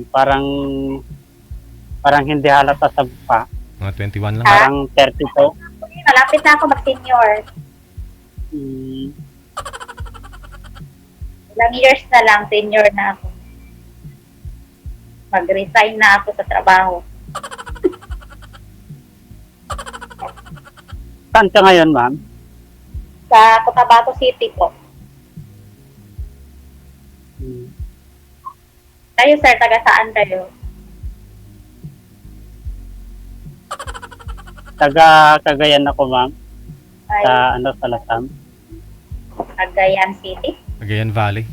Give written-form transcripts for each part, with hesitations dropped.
Parang parang hindi halata sa mukha. Mga 21 lang. Ha? Parang 32. Malapit na ako mag-senior. Hmm, Ilang years na lang, senior na ako. Mag-resign na ako sa trabaho. saan ka ngayon, ma'am? Sa Cotabato City po. Hmm, Kayo, sir, taga saan kayo? taga Cagayan ako, ma'am. Ay, Sa sa Lasam. Cagayan City? Cagayan Valley.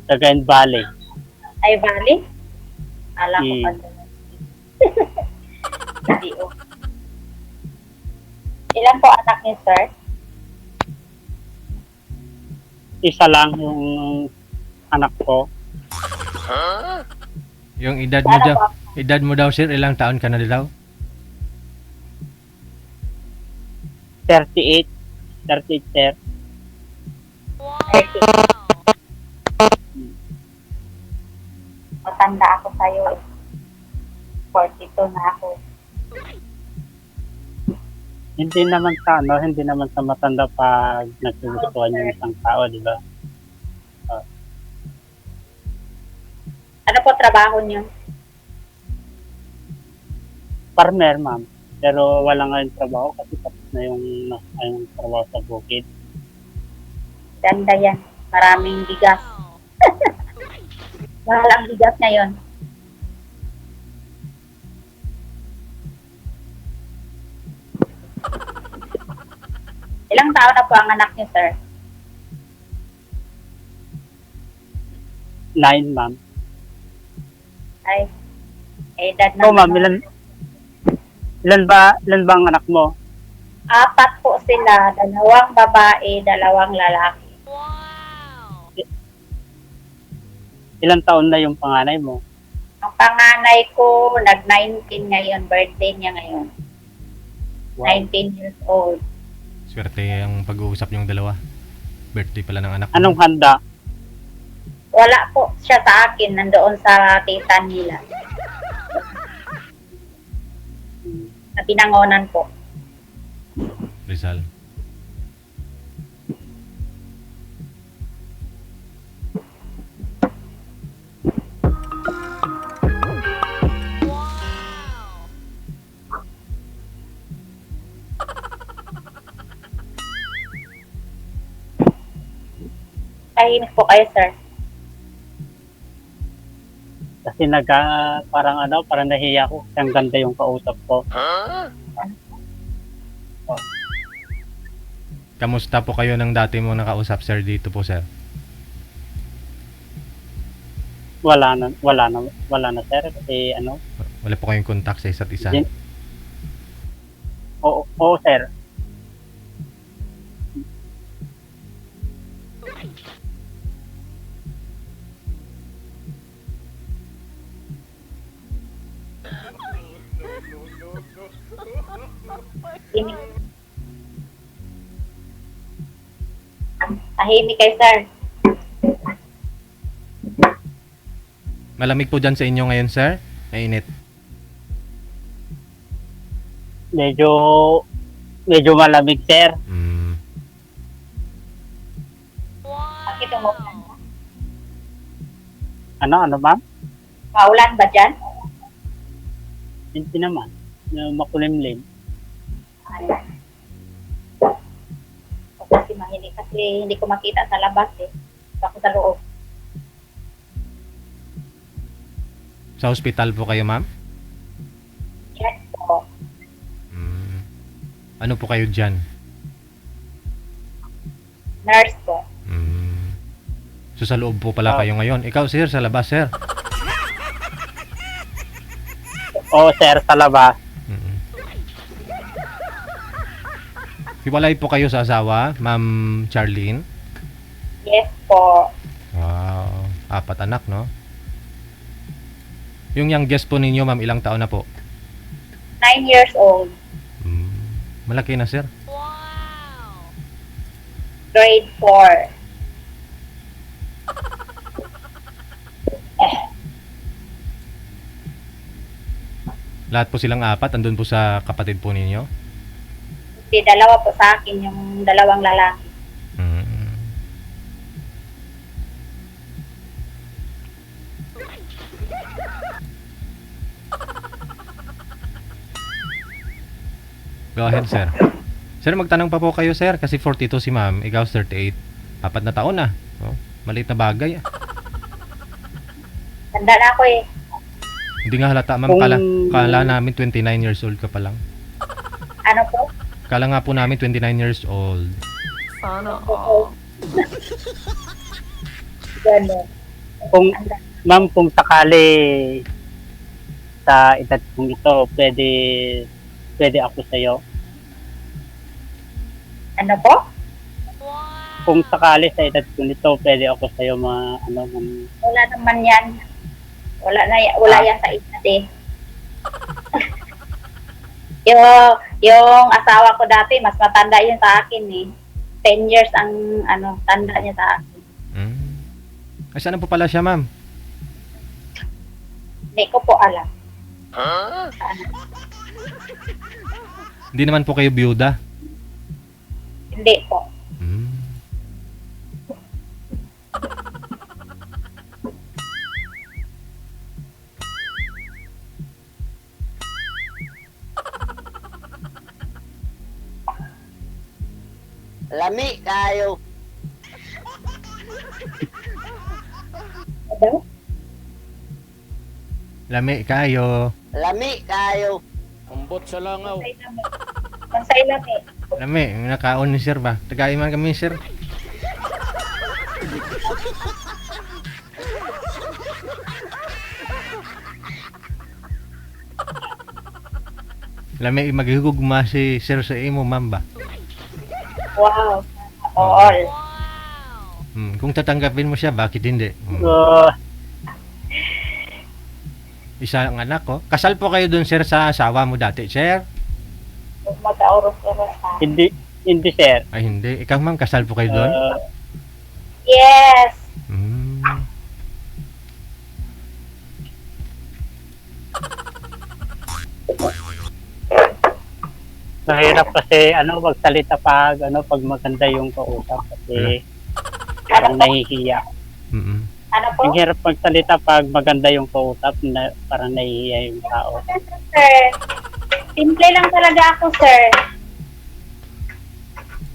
Cagayan Valley. Ay, Valley? Ala ko Hmm. pa doon. Hindi, oh. Ilan po anak niyo, sir? Isa lang yung anak ko. Yung edad mo Sana daw, po, edad mo daw sir, ilang taon ka na daw? 38. 38, sir. 30. Matanda ako sa'yo eh. 42 na ako. Hindi naman sa matanda pag naggugustuhan yung isang tao, di ba? Ano po trabaho niyo? Farmer, ma'am. Pero wala nga yung trabaho kasi tapos na yung trabaho sa bukid. Ganda yan. Maraming bigas. Mahal ang bigas ngayon. Ilang taon na po ang anak niyo, sir? 9, ma'am. Ay, edad na. So, ma'am, ilan ba ang anak mo? 4 po sila. 2 babae, 2 lalaki. Ilang taon na yung panganay mo? Ang panganay ko, nag-19 ngayon. Birthday niya ngayon. Wow. 19 years old. Swerte yung pag-uusap yung dalawa. Birthday pala ng anak mo. Anong handa? Wala po siya sa akin. Nandoon sa tita nila. Sa Pinangonan po. Rizal. Tahimik po kayo, sir. Kasi parang nahiya ko. Ang ganda yung kausap ko. Kamusta po kayo ng dati mo nakausap sir dito po sir? Wala na, sir. Kasi Wala po kayong contact sa isa't isa? Din- oo, sir. Tahimik kayo, sir. Malamig po dyan sa inyo ngayon sir? Mainit. Medyo malamig, sir. Bakit umulan? Ano, ma'am? Maulan ba dyan? Hindi naman. Makulimlim. Ayan. Kasi mahilig kasi hindi ko makita sa labas eh. Ako sa loob. Sa hospital po kayo ma'am? Yes po. Ano po kayo dyan? Nurse po. So sa loob po pala kayo ngayon. Ikaw sir, sa labas sir? Oo, sir, sa labas. Hiwalay po kayo sa asawa, Ma'am Charlene? Yes po. Wow, 4 anak no? Yung youngest po ninyo ma'am, ilang taon na po? 9 years old. Malaki na sir. Grade 4. Lahat po silang apat, andun po sa kapatid po ninyo? Hindi, dalawa po sa akin, yung dalawang lalaki. Mm. Go ahead, sir. Sir, magtanong pa po kayo, sir, kasi 42 si ma'am, ikaw 38. 4 na taon na. Oh, maliit na bagay. Tanda na ako eh. Hindi nga halata, ma'am. Kung- Kala namin 29 years old ka pa lang. Ano po? Kala nga po namin 29 years old. Oo. Gano'n. Kung, ma'am, kung sakali sa edad kong ito, pwede ako sa'yo. Ano po? Kung sakali sa edad ko nito, pwede ako sa'yo Wala naman yan. Wala yan sa edad eh. yung asawa ko dati, mas matanda yun sa akin eh. 10 years ang tanda niya sa akin. Ay, saan po pala siya, ma'am? Hindi ko po alam. Hindi naman po kayo byuda. Hindi po. Lami kayo. Ano? Lami kayo. Lami kayo. Ambot sa langaw. Mansay lang eh. Lami, nakaon ni sir ba? Tagay man kami, sir. Lami, maghigugma si sir sa imo, ma'am ba? Wow. All. Kung tatanggapin mo siya, bakit hindi? Isa ang anak ko. Kasal po kayo dun, sir, sa asawa mo dati, sir? Mag-auros-auros ha. Hindi, sir. Ay, hindi. Ikaw, ma'am, kasal po kayo dun? Yes. Mahirap kasi magsalita pag maganda yung kausap kasi parang nahihiya. Ano po? Ang hirap magsalita pag maganda yung kausap na parang nahihiya yung tao. Sir, simple lang talaga ako, sir.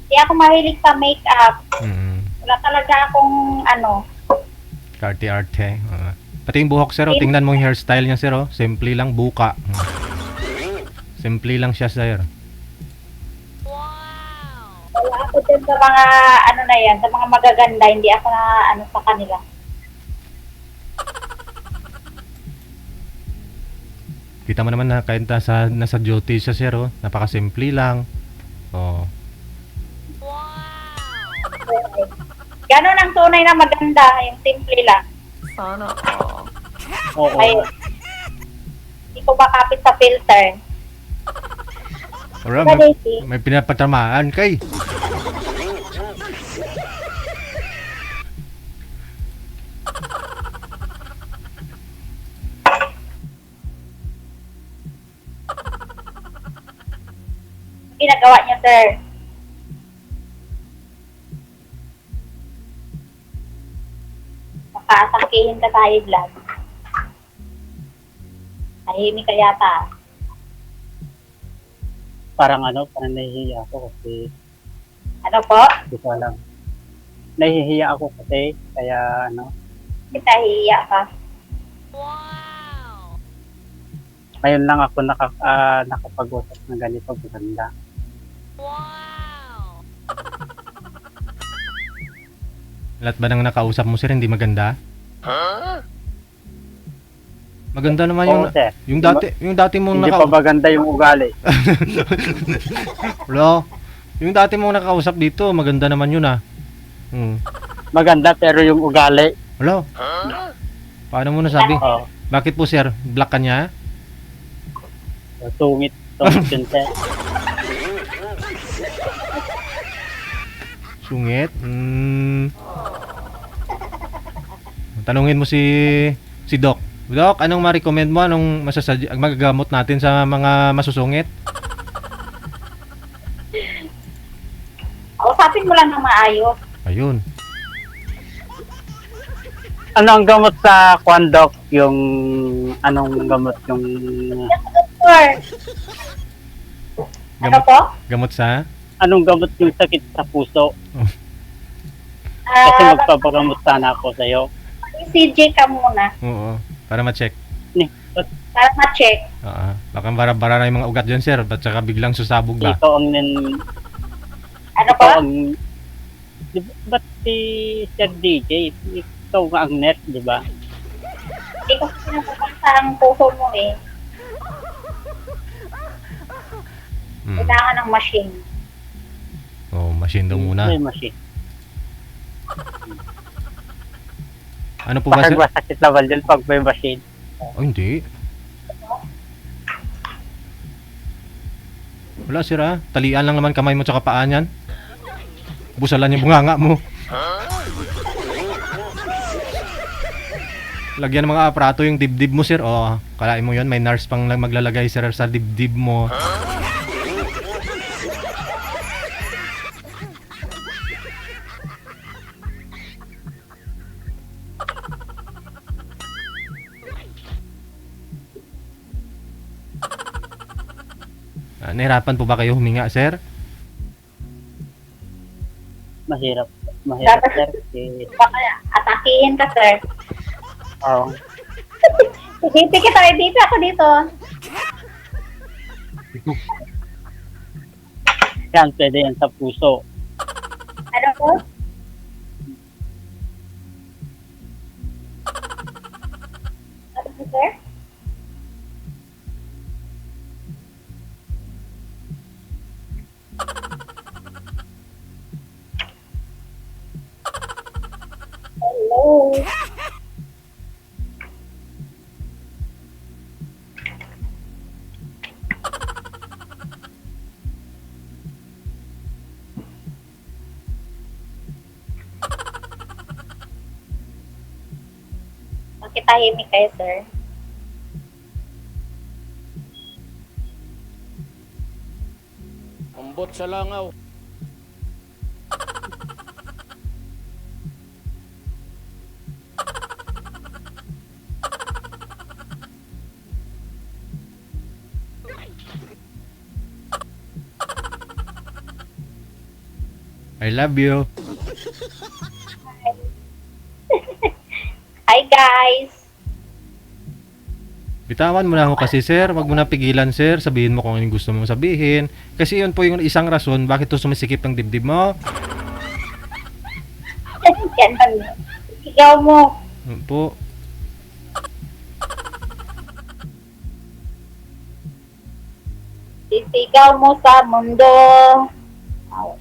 Hindi ako mahilig sa makeup. Wala talaga akong Arte-arte. Pati yung buhok, sir, oh. Tingnan mo yung hairstyle niya, sir, oh. Simple lang, buka. Simple lang siya, sir. wala ako dun sa mga na yan, sa mga magaganda, hindi ako na sa kanila. Kita mo naman na kahit nasa duty siya, sir, oh. Napakasimple lang. Oh. Ganon ang tunay na maganda, yung simple lang. Oo. Ay, hindi ko makapit sa filter. Ora, may pinapatamaan kay. Ginagawa niya, sir. Makaatakihin ka tayo vlog. Tahimik ka yata. Parang nahihiya ako kasi Ano po? hindi ko alam. Nahihiya ako kasi kaya Kita hiya ka. ngayon lang ako nakapag-usap ng ganito maganda. Lahat ba nang nakausap mo, sir, hindi maganda? Maganda naman yung Oo, sir. yung dati mong Hindi pa maganda yung ugali. Wala. Yung dati mong nakausap dito, maganda naman yun, ah. Maganda pero yung ugali. Wala. Paano mo nasabi? Oh, Bakit po, sir? Black ka niya? tungit yun, sir. Sungit? Tanungin mo si Doc. Doc, anong ma-recommend mo? Anong magagamot natin sa mga masusungit? Usapin mo lang ng maayos. Ayun. Ano ang gamot sa Kwandok? Yung anong gamot yung Doktor. Ano po? Gamot sa? anong gamot yung sakit sa puso? Kasi Ah, magpapagamot sana ako sa iyo. CJ ka muna Oo. Para ma-check. para ma-check. Oo. Baka bara-bara na yung mga ugat dyan, sir. At saka biglang susabog ba? Ikaw ang Ano po? ikaw ang ba't si Sir DJ? Ikaw nga ang net, di ba? Hindi ko pinapapasa ang puso mo eh. Hmm. Kailangan ng machine. Oh, machine daw muna. May machine. Ano po ba, Bakit sir? ba sakit naman yun pag may machine? Oh, hindi. Wala, sir, ah. Talian lang naman kamay mo tsaka paa niyan. Busalan yung bunganga mo. Lagyan ng mga aparato yung dibdib mo, sir. Oh, kalain mo yun. May nurse pang maglalagay, sir, sa dibdib mo. Nahirapan po ba kayo huminga, sir? Mahirap. Mahirap, sir. Baka atakihin ka, sir. Oo. Hindi kita, dito ako dito. Yan, pwede yan sa puso. Ano po? Ano po, sir? Hello. Bakit tahimik kayo, sir? Ambot sa langaw. I love you. Hi, guys. Bitawan mo na ako kasi, sir. Wag mo na pigilan, sir. Sabihin mo kung anong gusto mong sabihin. Kasi yun po yung isang rason bakit to sumisikip ng dibdib mo. Ganun. Ikaw mo. Yun po. Sisigaw mo sa mundo. Awas.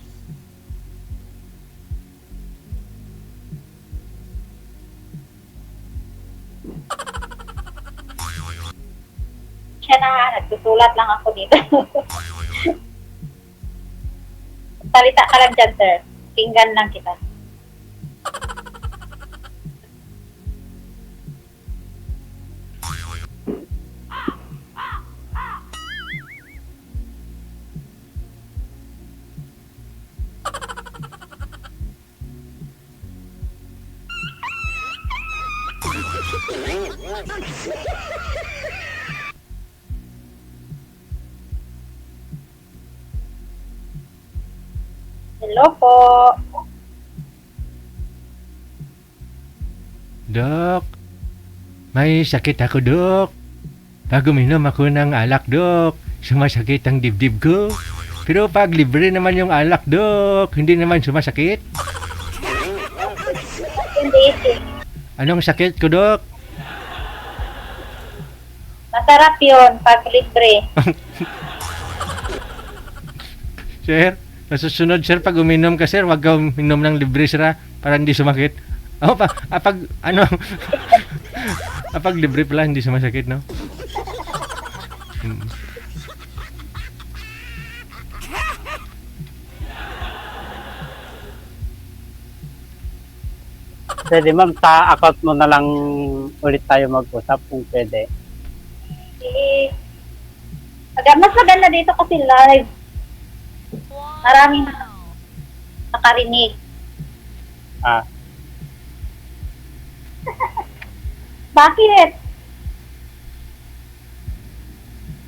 Siya na, nagsusulat lang ako dito. Salita ka lang dyan, sir. Tinggan lang kita. Hello po. Dok, may sakit ako, Dok. Pag uminom ako ng alak, Dok, sumasakit ang dibdib ko. Pero pag libre naman yung alak, Dok, hindi naman sumasakit. Hindi. Anong sakit ko, Dok? Masarap yun pag libre. Sir, nasusunod, sir, pag uminom ka, sir, wag ka uminom ng libre, sir, ha? Para hindi sumakit. Oh, pag, ano, pag libre pala, hindi sumasakit, no? Hmm. Pwede ma'am, sa account mo na lang ulit tayo mag-usap kung pwede. Eh, mas maganda dito kasi live. Maraming nakarinig. Ah, Bakit?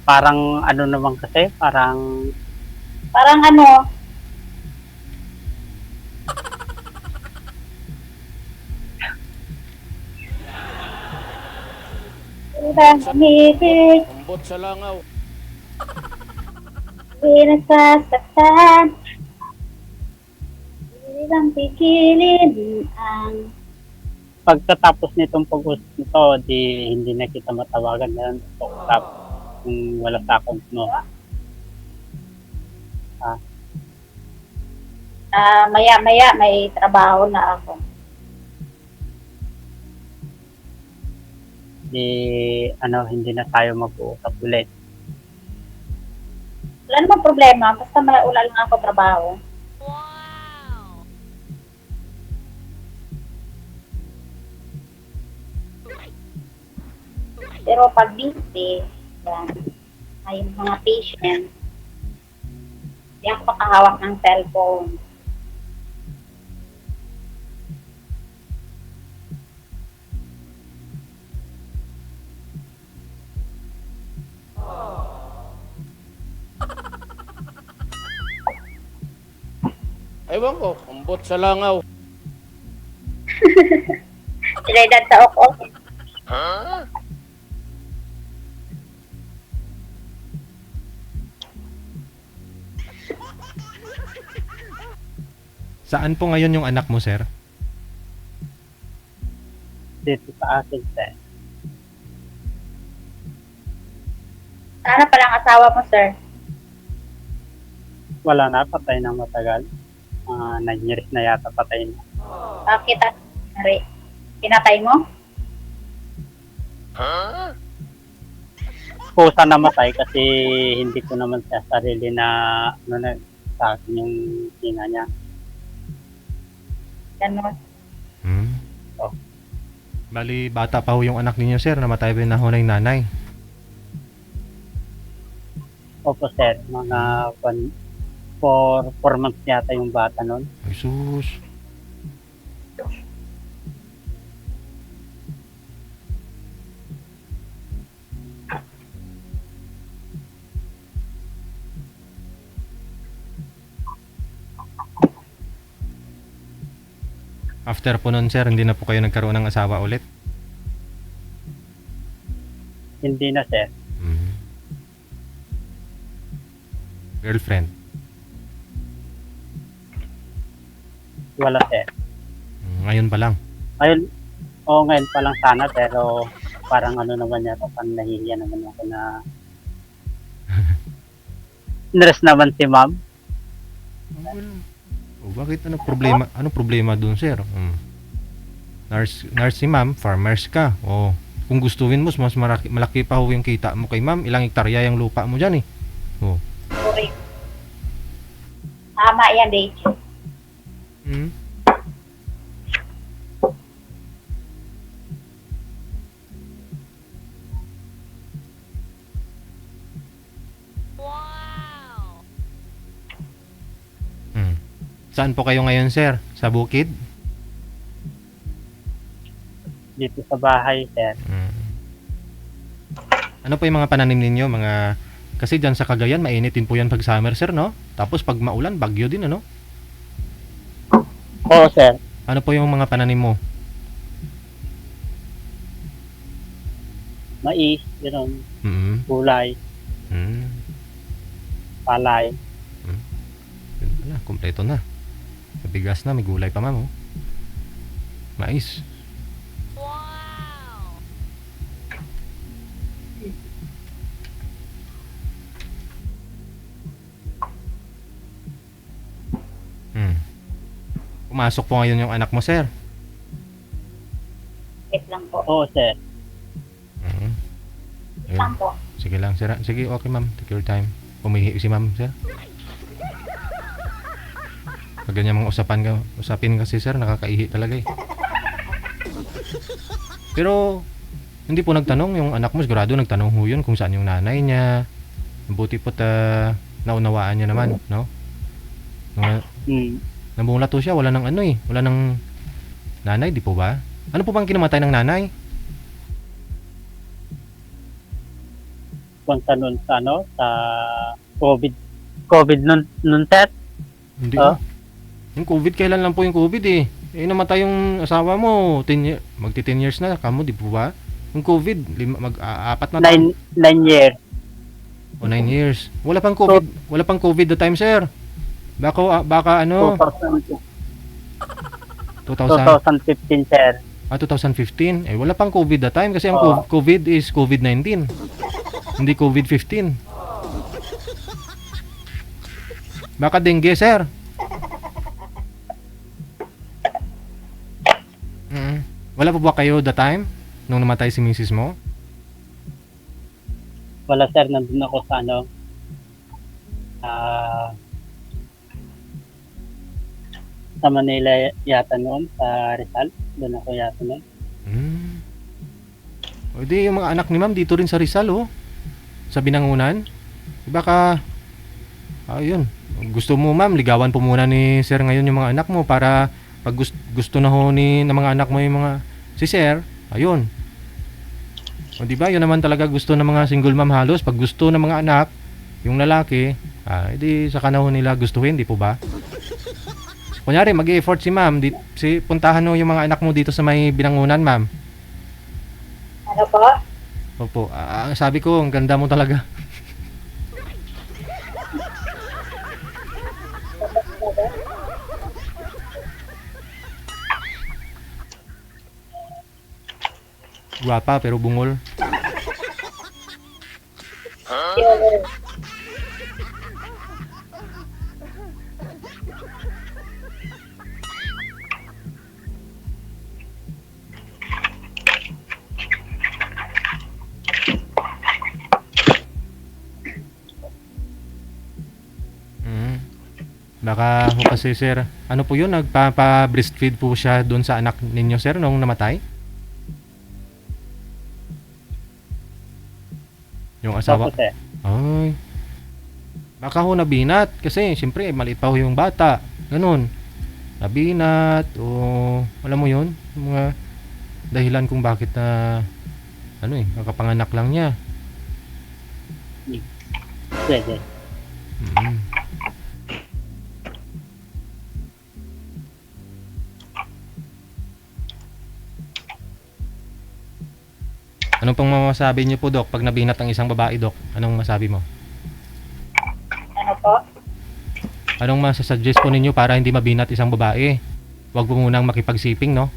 parang ano naman kasi, parang Parang ano, urang umibig, Umbot sa langaw. di nasasaktan. Ilang pigilin ang pagkatapos nitong pag-usap nito, di hindi na kita matawagan na usap kung wala sa account mo. maya-maya may trabaho na ako. Di, hindi na tayo mag-uusap ulit. Wala namang problema, basta wala lang ako trabaho. Pero pag busy, yan, may mga patient, hindi ako makahawak ng cellphone. Ewan ko, umbot sa langaw. Sinedad sa ok. Saan po ngayon yung anak mo, sir? Dito sa akin, sir. Sana palang asawa mo, sir. Wala na, patay ng matagal. 9 years na yata patay na. Bakit at pinatay mo? Kusa namatay kasi hindi ko naman sa sarili na sa akin yung tina niya. Ganon. Hmm. Oh. Bali, bata pa ho yung anak ninyo, sir. Namatay ba na ho ng nanay? Opo, sir. Mga 4 months yata yung bata nun. Ay, sus. After po nun, sir, hindi na po kayo nagkaroon ng asawa ulit? Hindi na, sir. Hmm. Girlfriend? Wala, sir. Ngayon pa lang. Ngayon pa lang sana, pero parang naman yata, parang nahihiya naman ako na nurse naman si ma'am. Oh, bakit ano problema? Ano problema dun, sir? Nurse si ma'am, farmers ka. Oh, kung gustuin mo, mas malaki pa ho yung kita mo kay ma'am. Ilang hektarya yung lupa mo dyan eh. Oh. Sorry. Tama yan, Rachel. Hmm? Hmm. Saan po kayo ngayon, sir? Sa bukid? Dito sa bahay, sir. Hmm. Ano po yung mga pananim ninyo? Kasi dyan sa Cagayan, mainit din po yan pag summer, sir, no? Tapos pag maulan, bagyo din, ano? Oo, sir. Ano po yung mga pananim mo? Mais, gano'n. Hmm. Gulay, Hmm. palay. Yun pala, kompleto na. May bigas na, may gulay pa, ma'am, oh. Mais. Hmm. Pumasok po ngayon yung anak mo, sir. Wait lang po. Oo, sir. Hmm. Wait lang po. Sige lang, sir. Sige, okay, ma'am. Take your time. Pumihi si ma'am, sir. Pag ganyan mga usapin kasi, sir, nakakaihi talaga eh. Pero, hindi po nagtanong yung anak mo, sigurado nagtanong ho yun kung saan yung nanay niya. Mabuti po't naunawaan niya naman, no? Hmm. Namulat to siya, wala nang ano eh, wala nang nanay, di po ba? Ano po bang kinamatay ng nanay? Punta nun sa ano, sa COVID. COVID nun sir. Hindi Ah? Yung COVID, kailan lang po yung COVID eh? Eh, namatay yung asawa mo, magti 10 years na, kamo, di po ba? Yung COVID, apat na taon. 9 years. O 9 years. Wala pang COVID the time, sir. Baka ano, 2000, 2015 sir. 2015. Eh, wala pang COVID the time kasi ang Oo. COVID is COVID-19. Hindi COVID-15. Baka dengue, sir. Wala pa ba kayo the time nung namatay si misis mo? Wala sir, nandun ako sa ano, ah, sa Manila yata noon, sa Rizal. Doon ako yata noon. O di, yung mga anak ni ma'am dito rin sa Rizal, oh. Sa Binangunan. Baka, ayun. Gusto mo ma'am, ligawan po muna ni sir ngayon yung mga anak mo para pag gusto na ho ng mga anak mo yung mga si sir, ayun. O di ba, yun naman talaga gusto ng mga single mom halos. Pag gusto ng mga anak, yung lalaki, edi sa kanahon nila gustuhin, di po ba? Kunyari, mag-i-effort si ma'am, puntahan mo yung mga anak mo dito sa may Binangunan, ma'am. Ano po? Opo, sabi ko, ang ganda mo talaga. Guwapa pero bungol. Yung, Baka ho kasi sir, ano po yun, nagpapa-breastfeed po siya doon sa anak ninyo sir nung namatay? Yung asawa? Opo sir. Ay. Baka ho nabinat kasi siyempre maliit pa ho yung bata. Ganun. Nabinat o alam mo yun, yung mga dahilan kung bakit na nakapanganak lang niya. Pwede. Anong pang masasabi niyo po, Dok, pag nabinat ang isang babae, Dok? Anong masabi mo? ano po? Anong masasuggest po ninyo para hindi mabinat isang babae? Huwag po munang makipagsiping, no?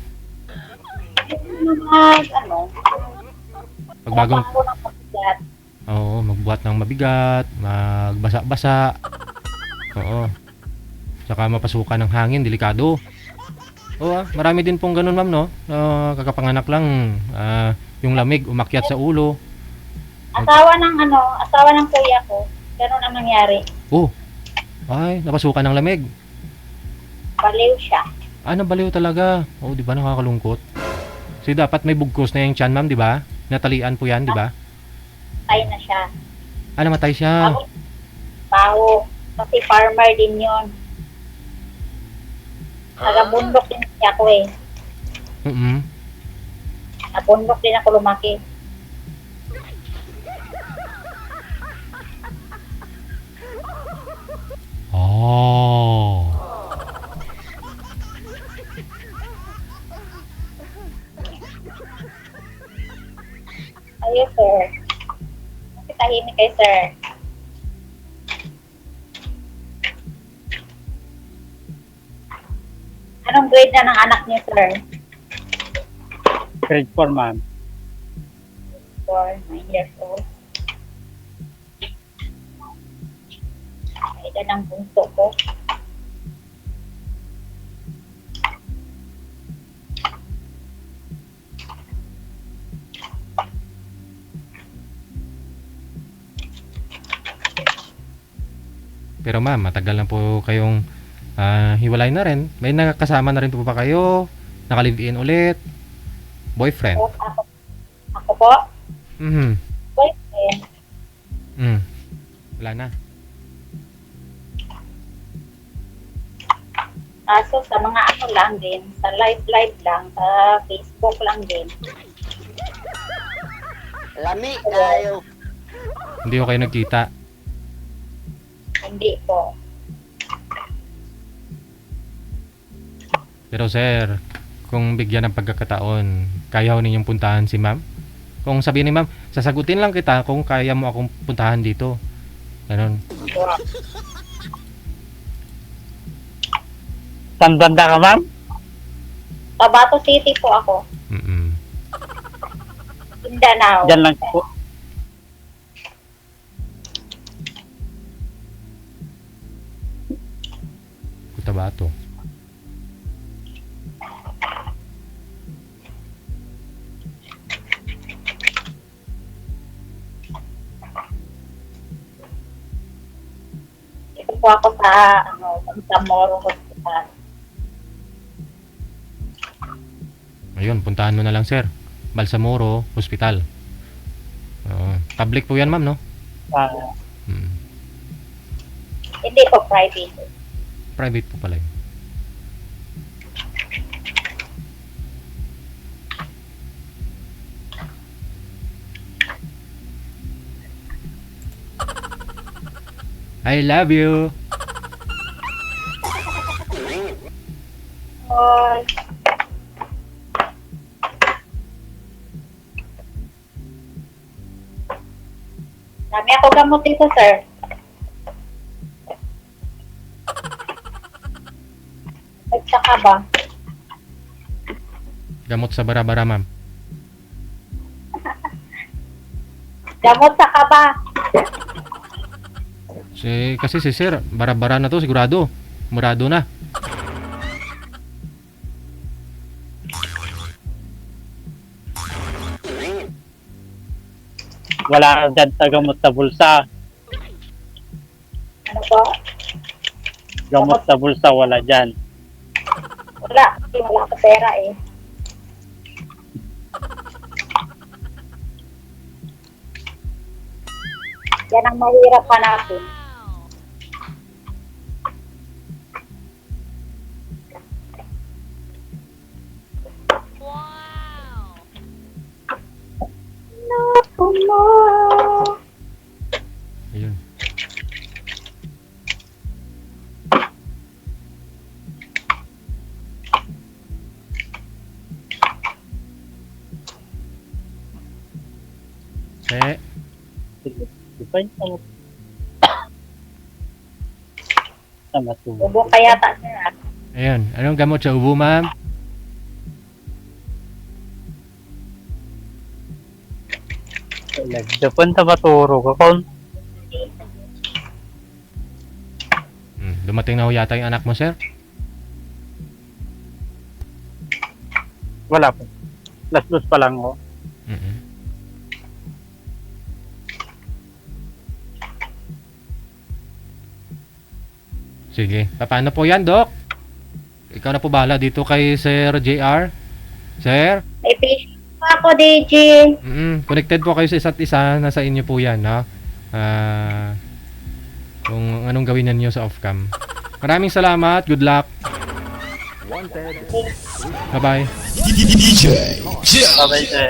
Pagbagong, Ako ng pagkat. oo, magbuhat ng mabigat, magbasa-basa. Oo. Saka mapasukan ng hangin, delikado. Oo, marami din pong ganun, ma'am, no? Kakapanganak lang, yung lamig umakyat sa ulo. Asawa ng kuya ko. Ganun ang nangyari. Oh, ay, napasukan ng lamig. Baliw siya. Nabaliw talaga. Oh, di ba nakakalungkot? Kasi dapat may bugkos na yung tiyan, ma'am, di ba? Natalian po yan, di ba? Patay na siya. Namatay siya. Baho. Kasi farmer din yun. Taga-bundok din siya ko eh. Nabundok din ako lumaki. Oh. Ayun, sir. Kasi tahimik kayo, sir. Anong grade na ng anak niyo, sir? Grade 4 ma'am. 9 years old. Ito ng bunso ko. Pero ma'am, matagal na po kayong hiwalay na rin. May nakasama na rin po ba kayo? Naka-live-in ulit? Boyfriend. Ako po, Mhm. boyfriend. Mm. Wala na. Kaso sa mga ano lang din, sa live lang, sa Facebook lang din. Lami kayo. Hindi ko kayo nagkita. Hindi po. Pero sir, kung bigyan ng pagkakataon, kaya ho ninyong puntahan si ma'am? Kung sabihin ni ma'am, sasagutin lang kita kung kaya mo akong puntahan dito. Ganon. Saan banda ka, ma'am? Tabato City po ako. Mm-mm. Mindanao. Diyan lang po. Cotabato. Ito po ako sa Samoro Hospital. Ayun, puntahan mo na lang sir. Balsamoro Hospital. Oo. Public po yan ma'am, no? Ah, Mm. Hindi po private. Private po pala yun. I love you. Oy. Dami ako gamot dito, sir. Nagsaka ba? Gamot sa bara-bara ma'am. Gamot sa kaba. Kasi si sir, bara-bara na to sigurado. Murado na. wala ka dyan sa gamot sa bulsa. Ano po? Gamot sa bulsa, wala dyan. Wala. Kasi wala ka pera eh. Yan ang mahirap hanapin. Not tomorrow. Ayun. Di ba yung gamot? Sa matuwa. Ubo ka yata, sir. Ah. Ayun. Anong gamot sa ubo ma'am? Dapan sa maturo ka kon. Dumating na ho yata yung anak mo sir? Wala po. Last pa lang ko. Mm-mm. Sige. Paano po yan, Doc? Ikaw na po bahala dito kay Sir JR. Sir? May patient pa ako, DJ. Connected po kayo sa isa't isa. Nasa inyo po yan, ha? Kung anong gawin ninyo sa off-cam. Maraming salamat. Good luck. Bye-bye. Sabay sir.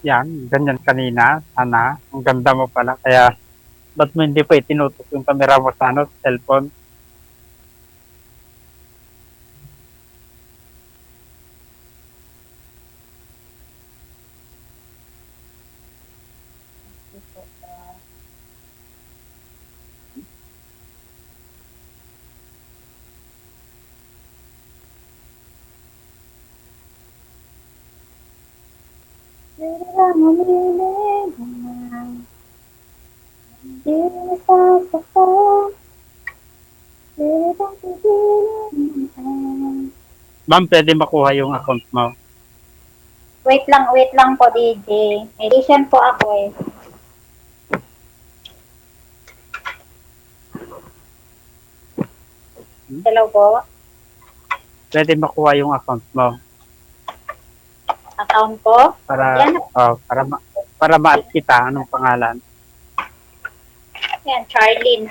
Yan, ganyan kanina. Sana, ang ganda mo pala. Kaya, ba't mo hindi pa itinutok yung camera mo sa ano, cellphone? Ma'am, pwede makuha yung account mo. Wait lang po, DJ. Edition po ako eh. Hello po. Pwede makuha yung account mo Account po. para Yan. para ma-add kita. Anong pangalan? Yan, Charlene.